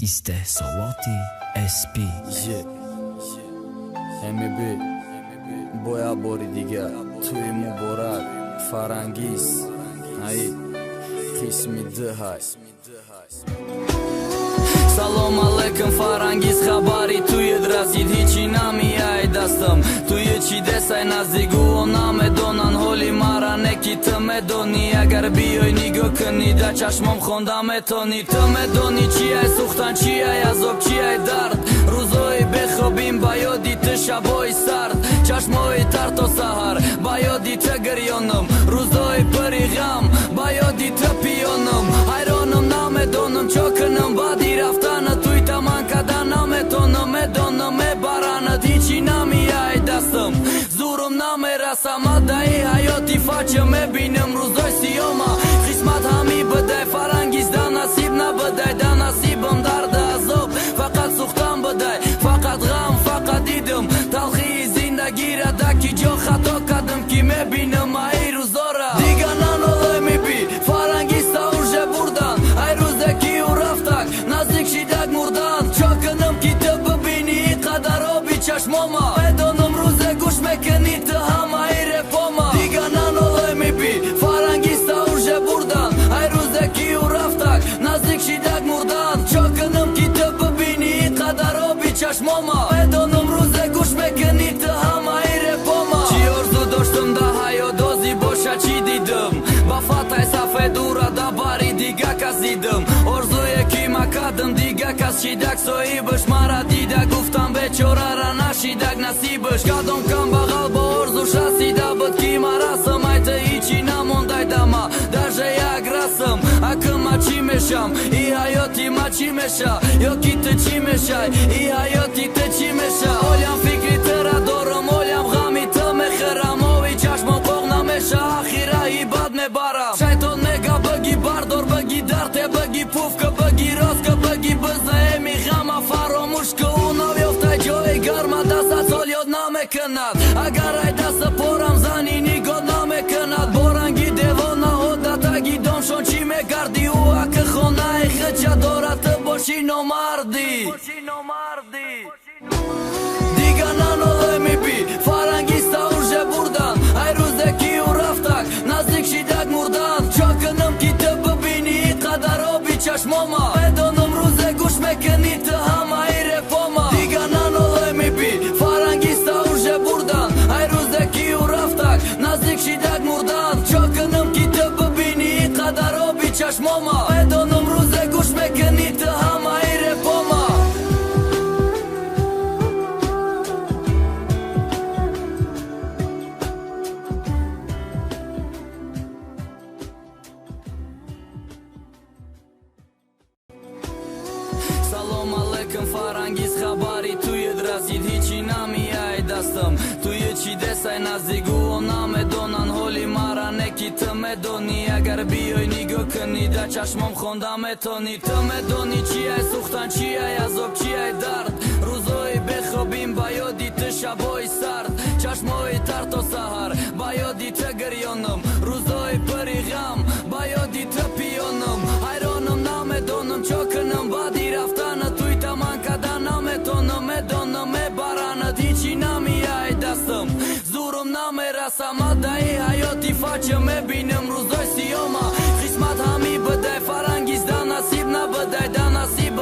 Este Salati SP. MB Boya bori diga Tuy muborak Farangis Ay Qismi dhay Salom aleikum Farangis Khabari tuye drazid Hichi nami ay dastëm Tuye qi desaj nazigu Ona me donan holi mara neki të me doni Agar bijoj një gëkëni Da qash mom khonda me toni Të me doni qia e suhtan qia e azok qia e dart Ruzoj bekhobim bajodi të shaboj sart Qash moj tarto sahar Bajodi të gërjonëm Ruzoj për i gam Bajodi të pionëm Hajronëm na me donëm Qokënëm badi raftanë Tujta man ka dana me tonëm Me donëm me baranët Hiqi nami ja i dastëm Zurëm na me rasa ma da i hajo ti faqë me binëm Ruzoj si joma Khismat hami bëdaj Farangis da nasib na bëdaj Da nasibëm dardë azob Fakat suhtan bëdaj Fakat gam, fakat idëm Talhi i zinda gira Da ki gjoha to kadëm Ki me binëm a i ruzora Diga nano dhe mi bi Farangis ta urgje burdan A i ruze ki u raftak Nazik shidak murdan Qokënëm ki të bëbini I kadarobi qash moma Pedonëm ruze gush me këni të hama I repoma Diga nano dhe mi bi Farangis ta urgje burdan A i ruze ki u raftak Nazik shidak murdan Qokënëm ki të bëbini I kadarobi qash moma Pedonëm ruze gush me këni të hama I repoma Qi orzu do shtëm da hajo dozi bosha qi didëm Bafataj sa fedura da bari diga ka zidëm Orzu e kima kadëm diga ka shidak so i bësh Mara dida guftan beqorara na shidak nasibësh Kadom kam bagal bo orzu shasi da bët kima rasëm Ajtë i qina mondaj dama Da zheja grasëm A këma qime sham I hajo ti ma qime sha Jo ki të qime shaj I hajo ti të qime sha Oljam fikri të radorëm Oljam gami të me khëram Ovi qash më pogna me sha Akhira i bad me baram Shajton me ga bëgi bardor Bëgi darte bëgi pufkë Bëgi roskë bëgi bëzë E mi gama faro mushkë Unë avjoftaj gjoj garma Da sa coljot na me kënat Agaraj da së poram zani Një god na me kënat Borangi devona hoda ta gidon Shon qi me gardi Ua këkhona e khëqa dora Të boshino mardi Diga nano dhe mi bi Farangis ta urgje burdan A i ruze ki u raftak Nazik shidak murdan Qokënëm ki të bëbini I kadarobi qash moma Pedonëm ruze gush me këni të hama I repoma Diga nano dhe mi bi Farangis ta urgje burdan A i ruze ki u raftak Nazik shidak murdan Qokënëm ki të bëbini I kadarobi qash moma Pedonëm ruze gush me këni të hama I repoma Salom aleikum Farangis Khabari Tuye drazid Hiqi nami ja i dastëm Tuye qi desaj nazigu Ona me donan holi mara neki të me doni Agar bijoj një gëkëni Da qash mom khonda me toni Të me doni qia e suhtan qia e azok qia e dart Ruzoj bekhobim bajodi të shaboj sart Qash moj tarto sahar Bajodi të gërjonëm Ruzoj për i gam Bajodi të pionëm Hajronëm na me donëm Qokënëm badi raftanë Tujta man ka dana me tonëm Me donëm me baranët Hiqi nami ja i dastëm Zurëm na me rasa ma da i hajo ti faqë me binëm Ruzoj si joma Khismat hami bëdaj Farangis da nasib na bëdaj Da nasib